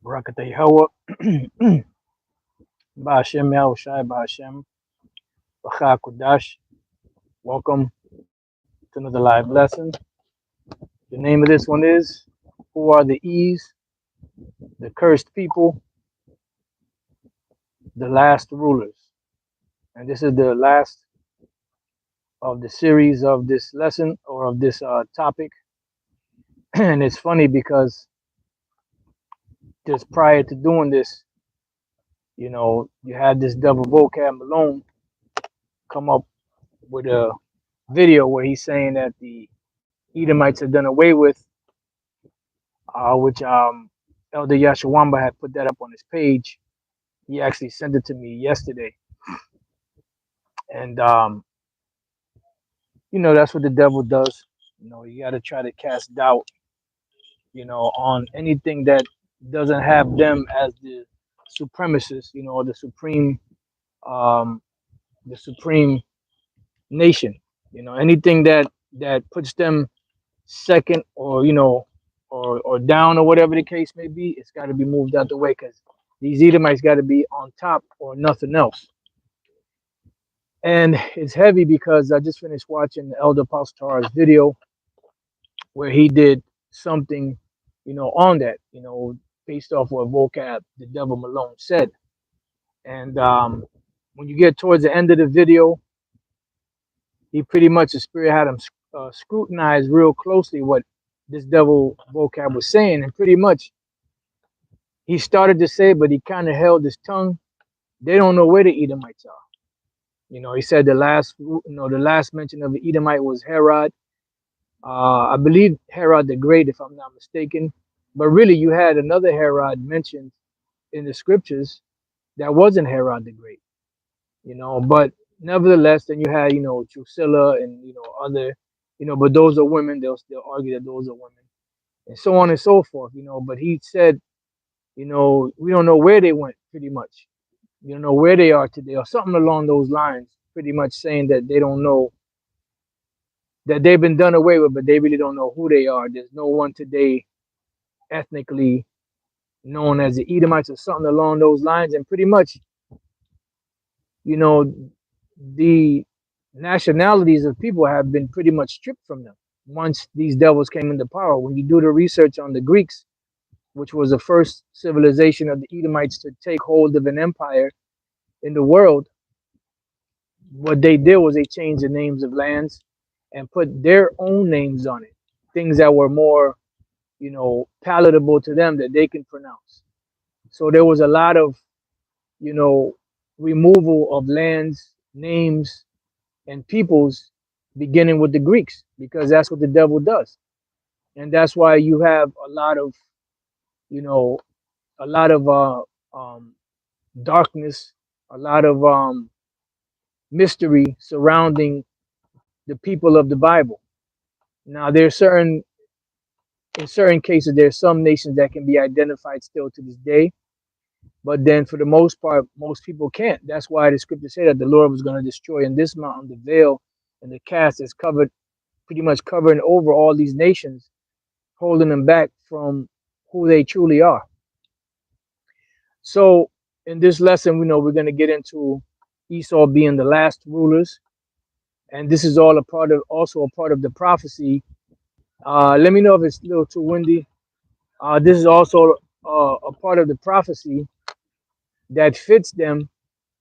Barakatah Yahweh, Ba'ashem Yahushai, Ba'ashem, B'cha Kudash. Welcome to another live lesson. The name of this one is Who Are the E's, the Cursed People, the Last Rulers. And this is the last of the series of this lesson or of this topic. And it's funny because just prior to doing this, you had this devil vocab Malone come up with a video where he's saying that the Edomites are done away with, which Elder Yashawamba had put that up on his page. He actually sent it to me yesterday, and that's what the devil does. You got to try to cast doubt, on anything that doesn't have them as the supremacists, or um, the supreme nation. Anything that puts them second, or or down, or whatever the case may be, it's got to be moved out the way because these Edomites got to be on top or nothing else. And it's heavy because I just finished watching the Elder Pastor's video where he did something, on that, based off what vocab the devil Malone said. And when you get towards the end of the video, he pretty much, the spirit had him scrutinize real closely what this devil vocab was saying, and pretty much he started to say, but he kind of held his tongue. They don't know where the Edomites are. He said the last mention of the Edomite was Herod. I believe Herod the Great, if I'm not mistaken. But really, you had another Herod mentioned in the scriptures that wasn't Herod the Great. But nevertheless, then you had, Drusilla and, other, but those are women. They'll still argue that those are women, and so on and so forth. But he said, we don't know where they went, pretty much. You don't know where they are today, or something along those lines, pretty much saying that they don't know, that they've been done away with, but they really don't know who they are. There's no one today ethnically known as the Edomites or something along those lines. And pretty much, the nationalities of people have been pretty much stripped from them once these devils came into power. When you do the research on the Greeks, which was the first civilization of the Edomites to take hold of an empire in the world, what they did was they changed the names of lands and put their own names on it, things that were more, palatable to them, that they can pronounce. So there was a lot of, removal of lands, names, and peoples, beginning with the Greeks, because that's what the devil does. And that's why you have a lot of, you know, a lot of darkness, a lot of mystery surrounding the people of the Bible. Now, in certain cases, there's some nations that can be identified still to this day, but then for the most part, most people can't. That's why the scripture said that the Lord was going to destroy in this mountain the veil and the cast is covered, pretty much covering over all these nations, holding them back from who they truly are. So in this lesson, we know we're going to get into Esau being the last rulers, and this is all also a part of the prophecy. Let me know if it's a little too windy. This is also a part of the prophecy that fits them,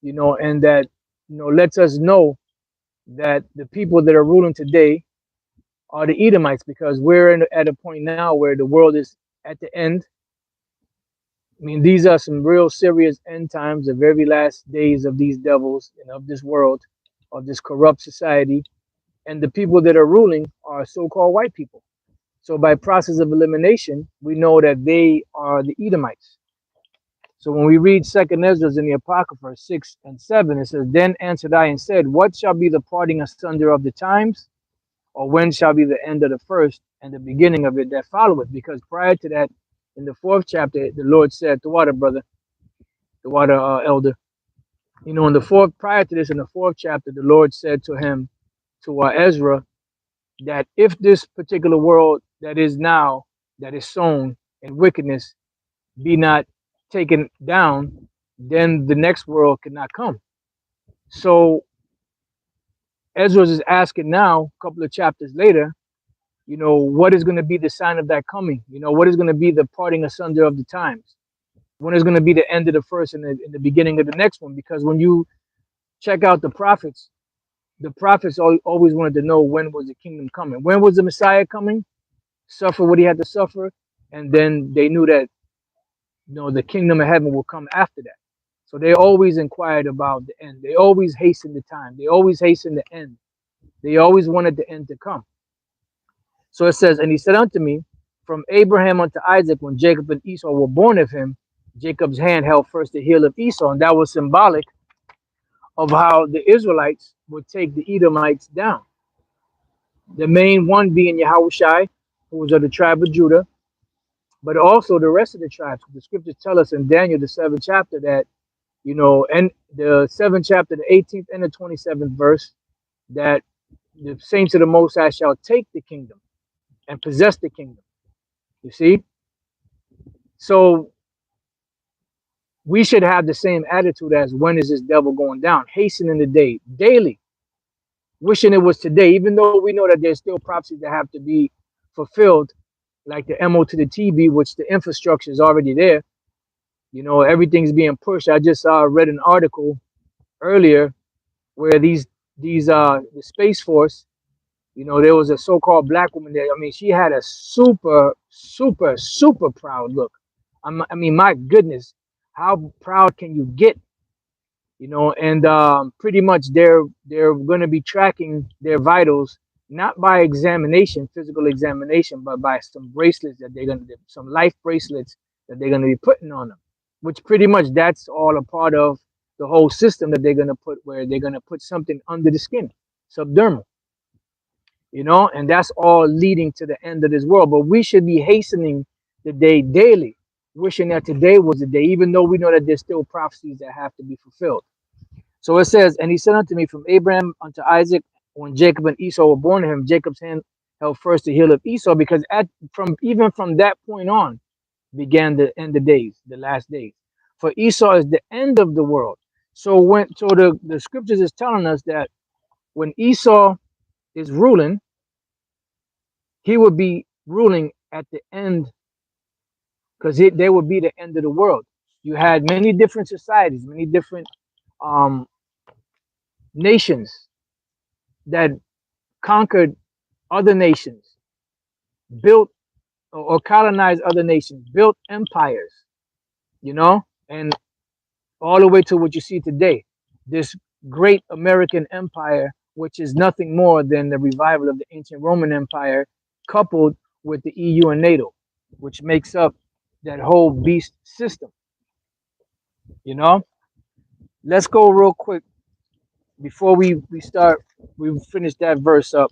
and that lets us know that the people that are ruling today are the Edomites, because we're at a point now where the world is at the end. I mean, these are some real serious end times, the very last days of these devils and of this world, of this corrupt society. And the people that are ruling are so-called white people. So by process of elimination, we know that they are the Edomites. So when we read Second Ezra in the Apocrypha 6 and 7, it says, "Then answered I and said, what shall be the parting asunder of the times? Or when shall be the end of the first and the beginning of it that followeth?" Because prior to that, in the 4th chapter, the Lord said, the water brother, the water elder, in the fourth, prior to this, in the 4th chapter, the Lord said to him, to Ezra, that if this particular world that is now, that is sown in wickedness, be not taken down, then the next world cannot come. So Ezra is asking now, a couple of chapters later, what is going to be the sign of that coming? What is going to be the parting asunder of the times? When is going to be the end of the first and the beginning of the next one? Because when you check out the prophets always wanted to know when was the kingdom coming? When was the Messiah coming? Suffer what he had to suffer. And then they knew that, the kingdom of heaven will come after that. So they always inquired about the end. They always hastened the time. They always hastened the end. They always wanted the end to come. So it says, and he said unto me, from Abraham unto Isaac, when Jacob and Esau were born of him, Jacob's hand held first the heel of Esau. And that was symbolic of how the Israelites would take the Edomites down. The main one being Yahushai, who was of the tribe of Judah, but also the rest of the tribes. The scriptures tell us in Daniel, the 7th chapter, that, and the 7th chapter, the 18th and the 27th verse, that the saints of the Most High shall take the kingdom and possess the kingdom. You see? So we should have the same attitude as, when is this devil going down? Hastening the day, daily, wishing it was today, even though we know that there's still prophecies that have to be fulfilled, like the MO to the TB, which the infrastructure is already there. Everything's being pushed. I just read an article earlier where the Space Force, there was a so-called black woman there. I mean, she had a super, super, super proud look. I mean, my goodness, how proud can you get? And pretty much they're going to be tracking their vitals, not by examination, physical examination, but by some bracelets that they're going to, some life bracelets that they're going to be putting on them, which pretty much that's all a part of the whole system that they're going to put, where they're going to put something under the skin, subdermal, and that's all leading to the end of this world. But we should be hastening the day daily, wishing that today was the day, even though we know that there's still prophecies that have to be fulfilled. So it says, and he said unto me, from Abraham unto Isaac, when Jacob and Esau were born to him, Jacob's hand held first the heel of Esau, because even from that point on began the end of days, the last days. For Esau is the end of the world. So the scriptures is telling us that when Esau is ruling, he would be ruling at the end, because they would be the end of the world. You had many different societies, many different um, nations that conquered other nations, built or colonized other nations, built empires, and all the way to what you see today, this great American empire, which is nothing more than the revival of the ancient Roman Empire, coupled with the EU and NATO, which makes up that whole beast system. Let's go real quick before we finish that verse up.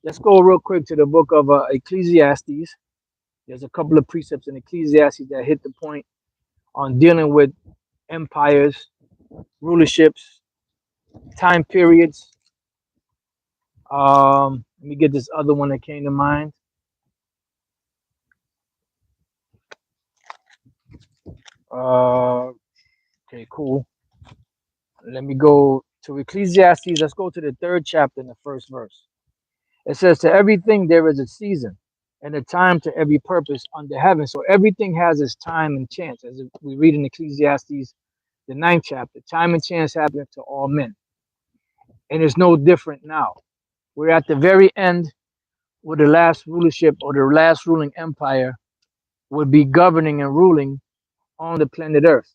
Let's go real quick to the book of Ecclesiastes. There's a couple of precepts in Ecclesiastes that hit the point on dealing with empires, rulerships, time periods. Let me get this other one that came to mind. Okay, cool. Let me go to Ecclesiastes. Let's go to the 3rd chapter in the 1st verse. It says, to everything there is a season and a time to every purpose under heaven. So everything has its time and chance. As we read in Ecclesiastes, the 9th chapter, time and chance happen to all men. And it's no different now. We're at the very end where the last rulership or the last ruling empire would be governing and ruling on the planet Earth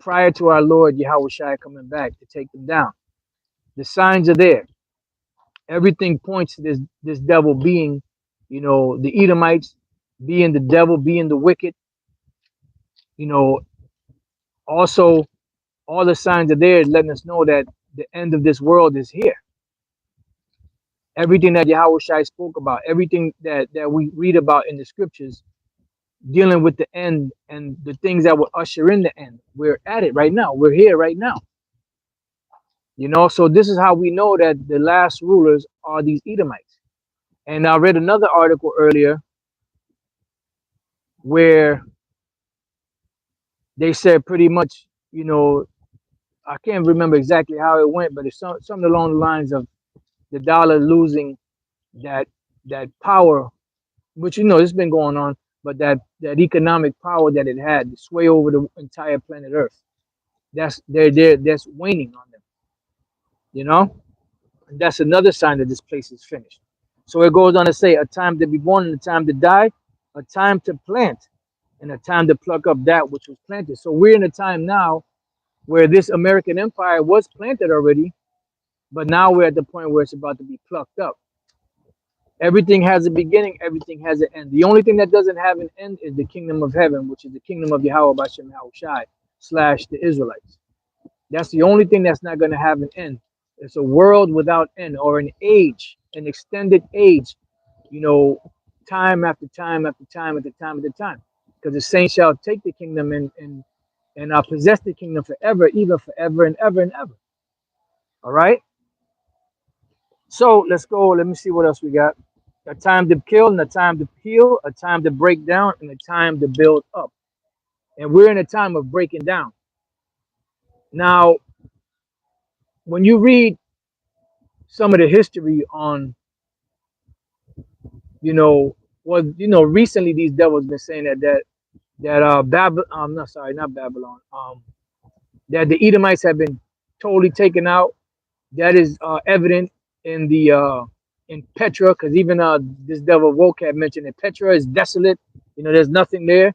prior to our Lord Yahushua coming back to take them down. The signs are there. Everything points to this devil being, the Edomites being the devil, being the wicked. Also all the signs are there letting us know that the end of this world is here. Everything that Yahushua spoke about, everything that we read about in the scriptures, dealing with the end and the things that will usher in the end. We're at it right now. We're here right now. So this is how we know that the last rulers are these Edomites. And I read another article earlier where They said pretty much, you know, I can't remember exactly how it went, but it's something along the lines of the dollar losing that that power, which you know it's been going on, but that economic power that it had to sway over the entire planet Earth. That's waning on them. You know, and that's another sign that this place is finished. So it goes on to say, a time to be born and a time to die, a time to plant and a time to pluck up that which was planted. So we're in a time now where this American empire was planted already, but now we're at the point where it's about to be plucked up. Everything has a beginning, everything has an end. The only thing that doesn't have an end is the kingdom of heaven, which is the kingdom of Yahweh Bashem Yahushai slash the Israelites. That's the only thing that's not going to have an end. It's a world without end, or an age, an extended age, you know, time after time after time after time after time. Because the saints shall take the kingdom and possess the kingdom forever, even forever and ever and ever. All right. So let's go. Let me see what else we got. A time to kill and a time to heal, a time to break down and a time to build up. And we're in a time of breaking down. Now, when you read some of the history on, you know, what you know, recently these devils been saying that I'm not sorry, not Babylon. That the Edomites have been totally taken out. That is evident in the in Petra, because even this devil Woke had mentioned that Petra is desolate. You know, there's nothing there.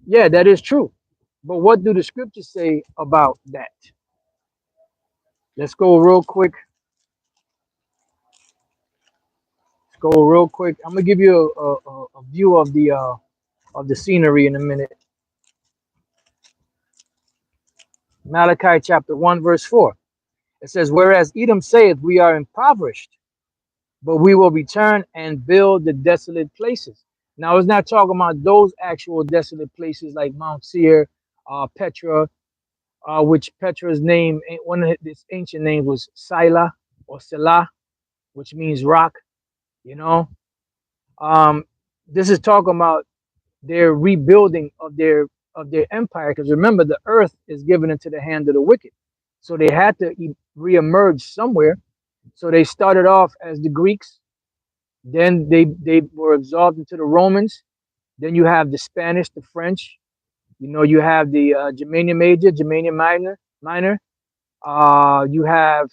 Yeah, that is true. But what do the scriptures say about that? Let's go real quick. Let's go real quick. I'm gonna give you a view of the scenery in a minute. Malachi chapter 1, verse 4. It says, whereas Edom saith, we are impoverished, but we will return and build the desolate places. Now, it's not talking about those actual desolate places like Mount Seir, Petra, which Petra's name, one of its ancient names was Sila or Selah, which means rock, you know. Um, this is talking about their rebuilding of their empire, because remember, the earth is given into the hand of the wicked. So they had to reemerge somewhere. So they started off as the Greeks, then they were absorbed into the Romans. Then you have the Spanish, the French. You know, you have the Germania Major, Germania Minor. You have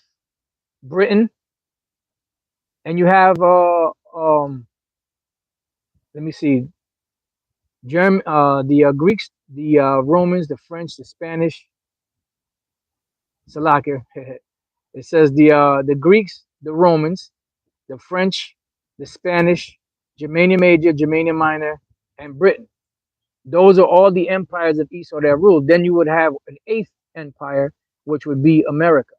Britain, and you have let me see, the Greeks, the Romans, the French, the Spanish. Salakia. It says the Greeks, the Romans, the French, the Spanish, Germania Major, Germania Minor, and Britain. Those are all the empires of Esau that ruled. Then you would have an eighth empire, which would be America,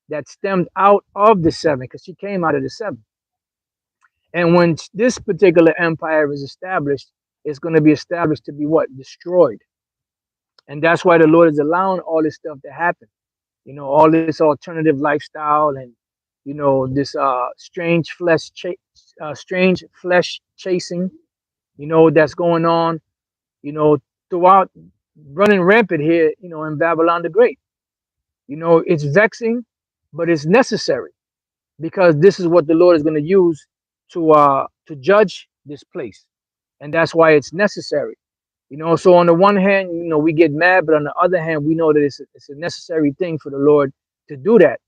that stemmed out of the seven, because she came out of the seven. And when this particular empire is established, it's going to be established to be what? Destroyed. And that's why the Lord is allowing all this stuff to happen. You know, all this alternative lifestyle and, you know, this strange flesh chasing, you know, that's going on, you know, throughout, running rampant here, you know, in Babylon the Great. You know, it's vexing, but it's necessary, because this is what the Lord is going to use to judge this place, and that's why it's necessary. You know, so on the one hand, you know, we get mad, but on the other hand, we know that it's a necessary thing for the Lord to do that,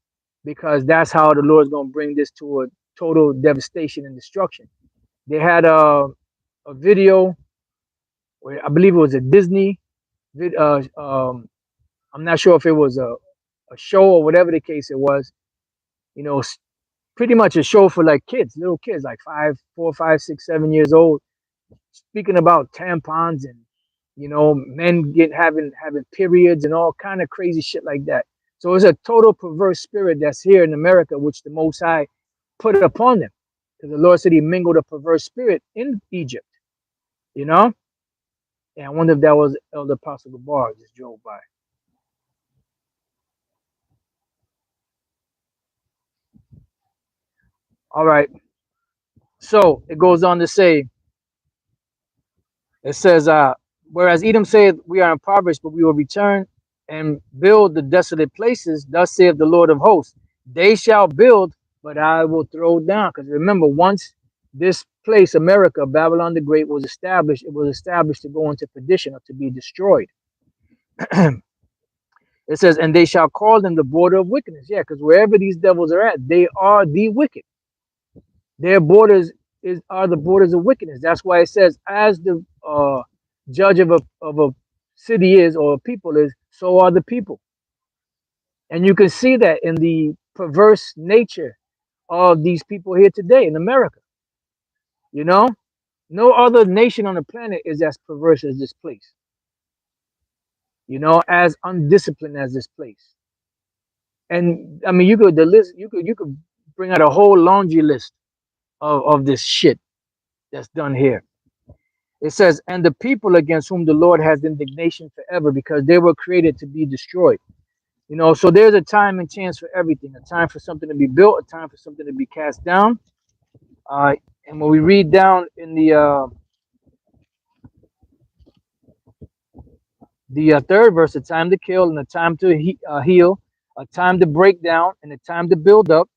because that's how the Lord's going to bring this to a total devastation and destruction. They had a video where I believe it was a Disney I'm not sure if it was a show or whatever the case it was. You know, pretty much a show for like kids, little kids, like 4, 5, 6, 7 years old, speaking about tampons and, you know, men having periods and all kind of crazy shit like that. So it's a total perverse spirit that's here in America, which the Most High put upon them, because the Lord said He mingled a perverse spirit in Egypt. You know, and I wonder if that was Elder Apostle Gabar just drove by. All right. So it goes on to say, it says, Whereas Edom said, we are impoverished, but we will return and build the desolate places. Thus saith the Lord of hosts, they shall build, but I will throw down. Because remember, once this place, America, Babylon the Great, was established, it was established to go into perdition or to be destroyed. It says, and they shall call them the border of wickedness. Yeah, because wherever these devils are at, they are the wicked. Their borders are the borders of wickedness. That's why it says, as the judge of a city is or a people is, so are the people. And you can see that in the perverse nature of these people here today in America. You know, no other nation on the planet is as perverse as this place. You know, as undisciplined as this place. And I mean, you could the list. You could bring out a whole laundry list of this shit that's done here. It says, and the people against whom the Lord has indignation forever, because they were created to be destroyed. You know, so there's a time and chance for everything. A time for something to be built, a time for something to be cast down. Uh, and when we read down in the third verse, a time to kill and a time to heal, a time to break down and a time to build up.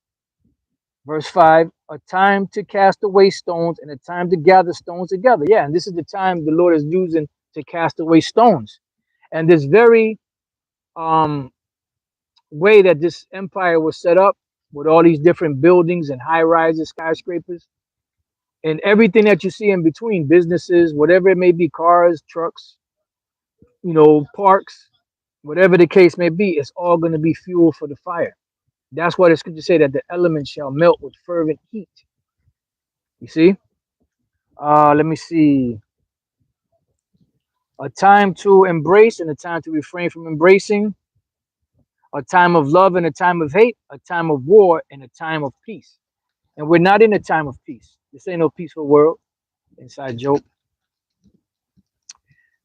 Verse 5, a time to cast away stones and a time to gather stones together. Yeah, and this is the time the Lord is using to cast away stones. And this very um, way that this empire was set up with all these different buildings and high rises, skyscrapers, and everything that you see in between, businesses, whatever it may be, cars, trucks, you know, parks, whatever the case may be, it's all going to be fuel for the fire. That's why the scripture say that the elements shall melt with fervent heat. You see? Let me see. A time to embrace and a time to refrain from embracing, a time of love and a time of hate, a time of war and a time of peace. And we're not in a time of peace. This ain't no peaceful world. Inside joke.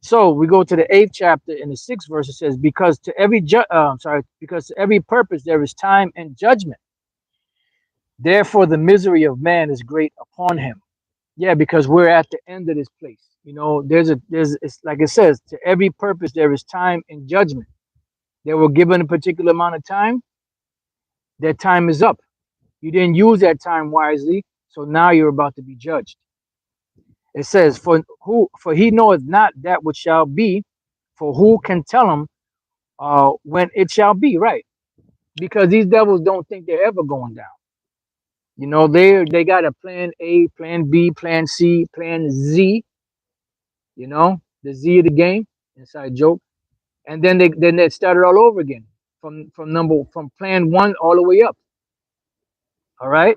So we go to the 8th chapter in the 6th verse. It says, "Because to every because to every purpose there is time and judgment. Therefore the misery of man is great upon him." Yeah, because we're at the end of this place. You know, it's like it says, to every purpose there is time and judgment. They were given a particular amount of time. Their time is up. You didn't use that time wisely, so now you're about to be judged. It says, For he knoweth not that which shall be, for who can tell him when it shall be?" Right? Because these devils don't think they're ever going down. You know, they got a plan A, plan B, plan C, plan Z. You know, the Z of the game. Inside joke. And then they started all over again from plan one all the way up. All right.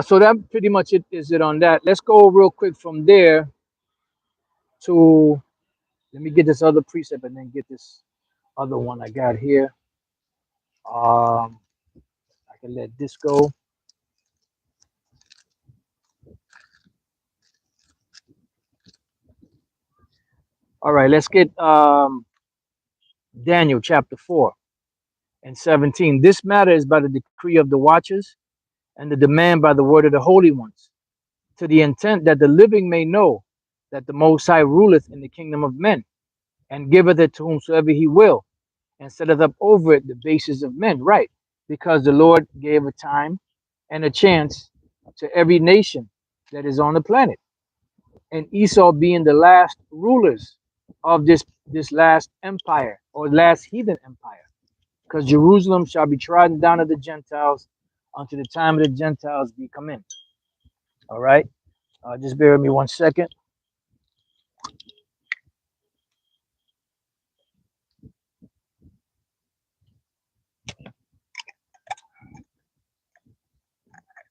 So that pretty much it on that. Let's go real quick from there to, let me get this other precept and then get this other one I got here. Um, I can let this go. All right, let's get Daniel chapter 4 and 17. This matter is by the decree of the watchers and the demand by the word of the holy ones, to the intent that the living may know that the Most High ruleth in the kingdom of men, and giveth it to whomsoever he will, and setteth up over it the bases of men. Right, because the Lord gave a time and a chance to every nation that is on the planet, and Esau being the last rulers of this last empire or last heathen empire, because Jerusalem shall be trodden down of the Gentiles until the time of the Gentiles be come in. All right, just bear with me 1 second.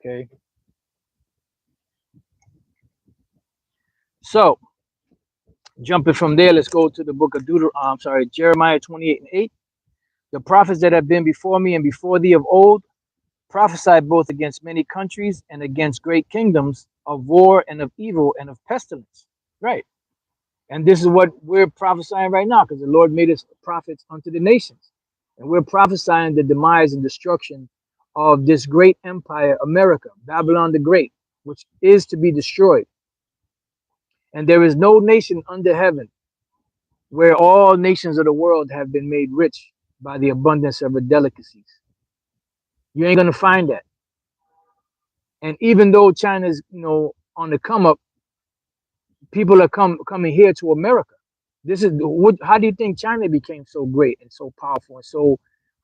Okay, so jumping from there, let's go to the book of Jeremiah 28 and 8. The prophets that have been before me and before thee of old prophesied both against many countries and against great kingdoms, of war and of evil and of pestilence. Right. And this is what we're prophesying right now, because the Lord made us prophets unto the nations. And we're prophesying the demise and destruction of this great empire, America, Babylon the Great, which is to be destroyed. And there is no nation under heaven where all nations of the world have been made rich by the abundance of her delicacies. You ain't gonna find that. And even though China's, on the come up, people are coming here to America. This is what. How do you think China became so great and so powerful and so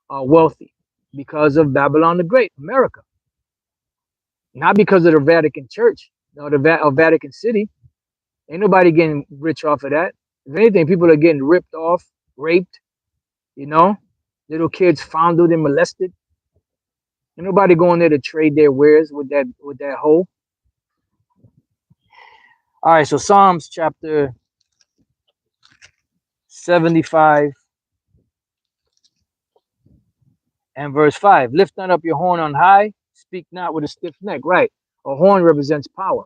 wealthy? Because of Babylon the Great, America, not because of the Vatican Church or or Vatican City. Ain't nobody getting rich off of that. If anything, people are getting ripped off, raped. You know, little kids fondled and molested. Ain't nobody going there to trade their wares with that hoe. All right, so Psalms chapter 75 and verse 5. Lift not up your horn on high, speak not with a stiff neck. Right. A horn represents power.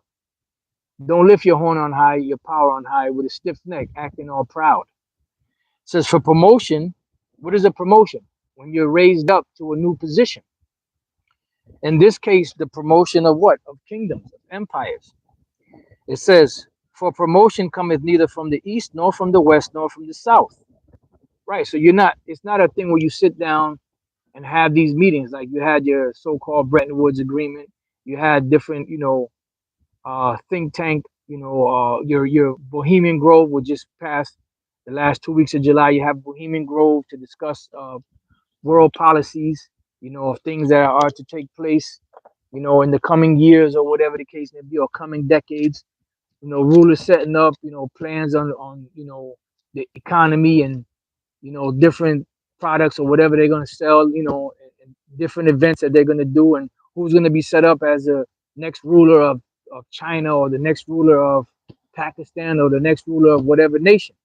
Don't lift your horn on high, your power on high with a stiff neck, acting all proud. It says for promotion, what is a promotion? When you're raised up to a new position. In this case, the promotion of what? Of kingdoms, of empires. It says, for promotion cometh neither from the east, nor from the west, nor from the south. Right. So it's not a thing where you sit down and have these meetings like you had your so-called Bretton Woods agreement. You had different, think tank. Your Bohemian Grove was just passed the last 2 weeks of July. You have Bohemian Grove to discuss world policies. Of things that are to take place. In the coming years or whatever the case may be, or coming decades. Rulers setting up. Plans on the economy and different products or whatever they're going to sell, and different events that they're going to do, and who's going to be set up as the next ruler of China or the next ruler of Pakistan or the next ruler of whatever nation.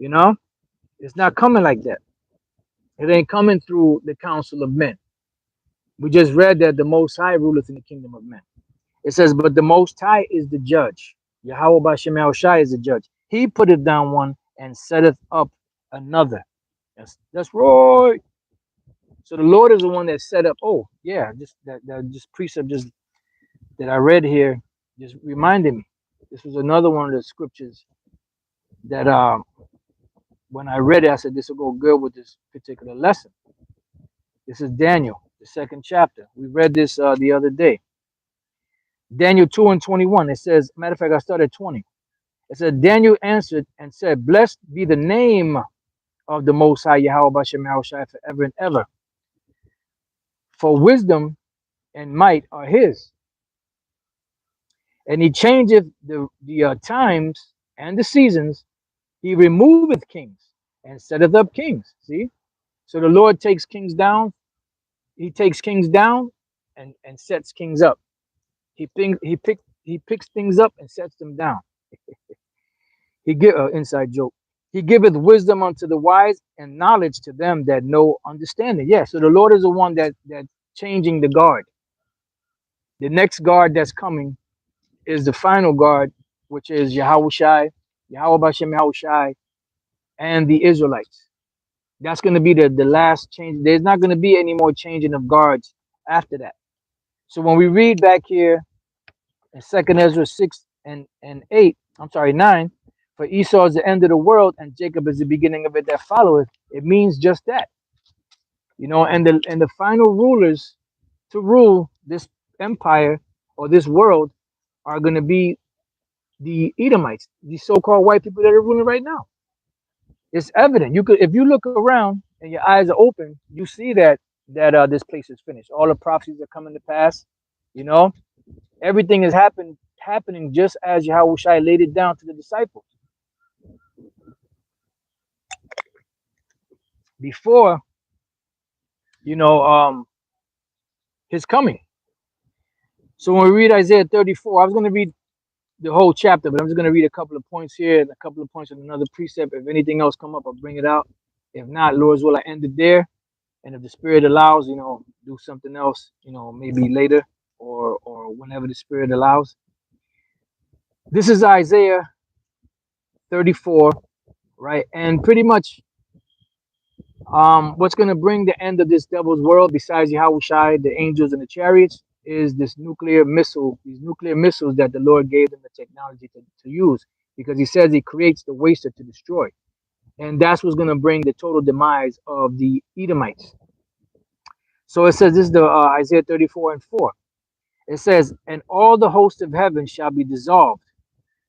It's not coming like that. It ain't coming through the council of men. We just read that the Most High ruleth in the kingdom of men. It says, but the Most High is the judge. Yahweh Bashem Shai is the judge. He putteth down one and setteth up another. That's right. So the Lord is the one that set up. Oh yeah, just that just precept just that I read here just reminded me. This was another one of the scriptures that when I read it, I said this will go good with this particular lesson. This is Daniel, the second chapter. We read this the other day. Daniel 2 and 21. It says, matter of fact, I started 20. It said, Daniel answered and said, blessed be the name of the Most High Yahweh Bashem Shai forever and ever. For wisdom and might are his. And he changeth the times and the seasons. He removeth kings and setteth up kings. See? So the Lord takes kings down. He takes kings down and sets kings up. He picks things up and sets them down. He give inside joke. He giveth wisdom unto the wise and knowledge to them that know understanding. Yeah, so the Lord is the one that's changing the guard. The next guard that's coming is the final guard, which is Yahweh Shai, Yahweh Bashem Yahweh Shai, and the Israelites. That's going to be the last change. There's not going to be any more changing of guards after that. So when we read back here in 2nd Ezra 6 and 8, I'm sorry, 9, for Esau is the end of the world and Jacob is the beginning of it that followeth, it means just that. And the final rulers to rule this empire or this world are going to be the Edomites, the so-called white people that are ruling right now. It's evident. If you look around and your eyes are open, you see that this place is finished. All the prophecies are coming to pass. Everything is happening just as Yahweh Shai laid it down to the disciples before his coming. So when we read Isaiah 34, I was going to read the whole chapter, but I'm just going to read a couple of points here and a couple of points on another precept. If anything else come up, I'll bring it out. If not, Lord's will, I end it there. And if the Spirit allows, do something else, maybe later or whenever the Spirit allows. This is Isaiah 34, right? And pretty much what's going to bring the end of this devil's world besides Yahweh Shai, the angels and the chariots, is this nuclear missile, these nuclear missiles that the Lord gave them the technology to use, because he says he creates the waster to destroy. And that's what's going to bring the total demise of the Edomites. So it says, this is the Isaiah 34 and 4. It says, and all the host of heaven shall be dissolved.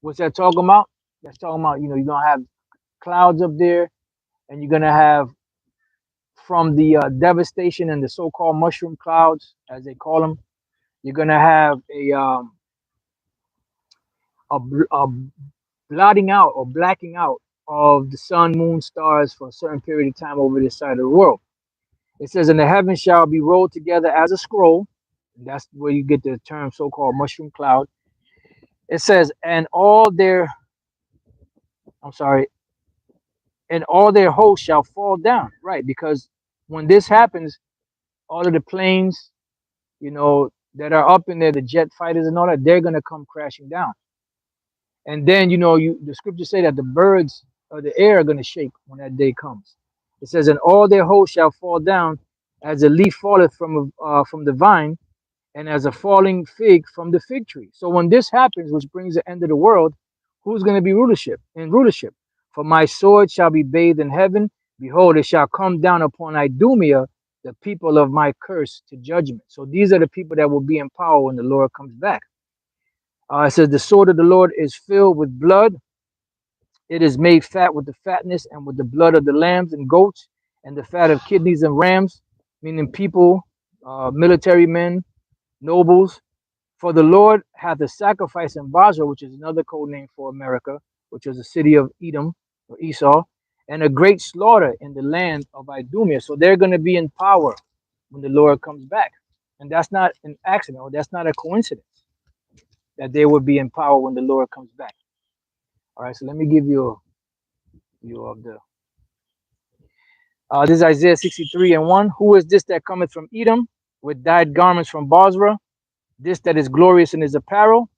What's that talking about? That's talking about, you're going to have clouds up there, and you're going to have, from the devastation and the so-called mushroom clouds, as they call them, you're going to have a blotting out or blacking out of the sun, moon, stars for a certain period of time over this side of the world. It says, and the heavens shall be rolled together as a scroll. That's where you get the term so-called mushroom cloud. It says, and all their, I'm sorry, and all their hosts shall fall down. Right, because when this happens, all of the planes, that are up in there, the jet fighters and all that, they're gonna come crashing down. And then the scriptures say that the birds of the air are gonna shake when that day comes. It says, and all their hosts shall fall down as a leaf falleth from the vine, and as a falling fig from the fig tree. So when this happens, which brings the end of the world, who's going to be rulership? In rulership, for my sword shall be bathed in heaven. Behold, it shall come down upon Idumea, the people of my curse, to judgment. So these are the people that will be in power when the Lord comes back. It says, the sword of the Lord is filled with blood. It is made fat with the fatness and with the blood of the lambs and goats and the fat of kidneys and rams, meaning people, military men, nobles. For the Lord hath a sacrifice in Basra, which is another code name for America, which was a city of Edom or Esau, and a great slaughter in the land of Idumea. So they're going to be in power when the Lord comes back. And that's not an accident, or that's not a coincidence that they will be in power when the Lord comes back. All right, so let me give you a view of the. This is Isaiah 63 and 1. Who is this that cometh from Edom with dyed garments from Basra? This that is glorious in his apparel,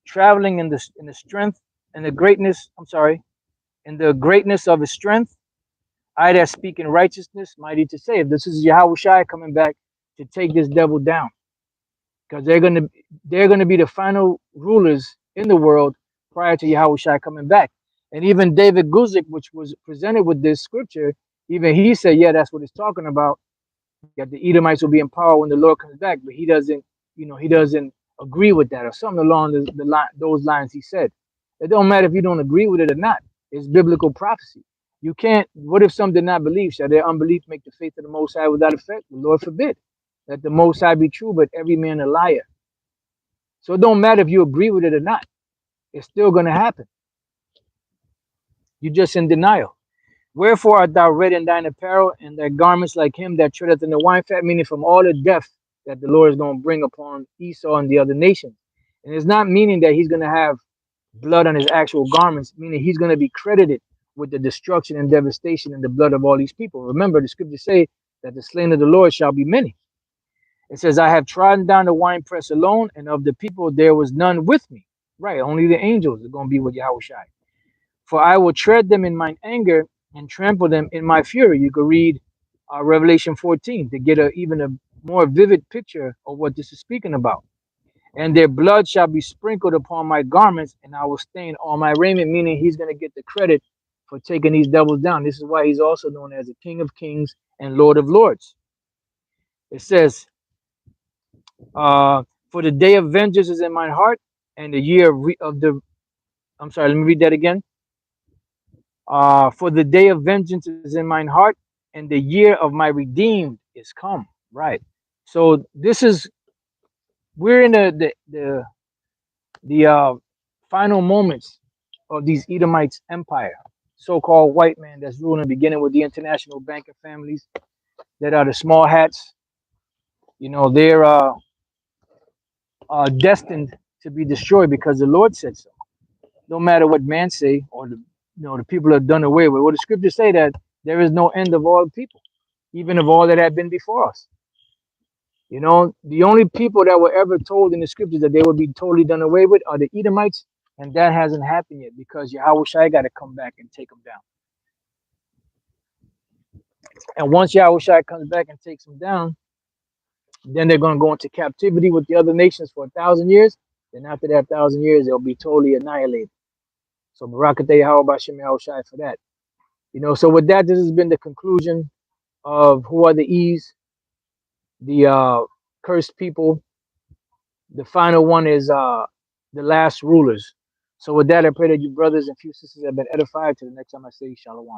traveling in the strength and the greatness. I'm sorry, in the greatness of his strength. I that speak in righteousness, mighty to save. This is Yahushua coming back to take this devil down, because they're gonna be the final rulers in the world prior to Yahushua coming back. And even David Guzik, which was presented with this scripture, even he said, yeah, that's what it's talking about, that the Edomites will be in power when the Lord comes back. But he doesn't agree with that, or something along those lines. He said it don't matter if you don't agree with it or not. It's biblical prophecy. You can't. What if some did not believe? Shall their unbelief make the faith of the Most High without effect? The Lord forbid. Let the Most High be true, but every man a liar. So it don't matter if you agree with it or not. It's still going to happen. You're just in denial. Wherefore art thou red in thine apparel, and thy garments like him that treadeth in the wine fat, meaning from all the death that the Lord is going to bring upon Esau and the other nations. And it's not meaning that he's going to have blood on his actual garments, meaning he's going to be credited with the destruction and devastation and the blood of all these people. Remember, the scriptures say that the slain of the Lord shall be many. It says, I have trodden down the winepress alone, and of the people there was none with me. Right, only the angels are going to be with Yahushua. For I will tread them in mine anger and trample them in my fury. You could read Revelation 14 to get even a more vivid picture of what this is speaking about. And their blood shall be sprinkled upon my garments, and I will stain all my raiment, meaning he's going to get the credit for taking these devils down. This is why he's also known as the King of Kings and Lord of Lords. It says, for the day of vengeance is in my heart, and the year of the, I'm sorry, let me read that again. For the day of vengeance is in mine heart, and the year of my redeemed is come. Right. So we're in the final moments of these Edomites empire, so-called white man that's ruling, beginning with the international banking families that are the small hats. They're destined to be destroyed because the Lord said so. No matter what man say, or the people have done away with. Well, the scriptures say that there is no end of all people, even of all that have been before us. The only people that were ever told in the scriptures that they would be totally done away with are the Edomites, and that hasn't happened yet because Yahushua got to come back and take them down. And once Yahushua comes back and takes them down, Then they're going to go into captivity with the other nations for 1,000 years. Then after that 1,000 years, they'll be totally annihilated. So Barakateh Hawabashim Yahushai for that. So with that, this has been the conclusion of who are the E's, the cursed people. The final one is the last rulers. So with that, I pray that you brothers and few sisters have been edified. To the next time I say Shalom.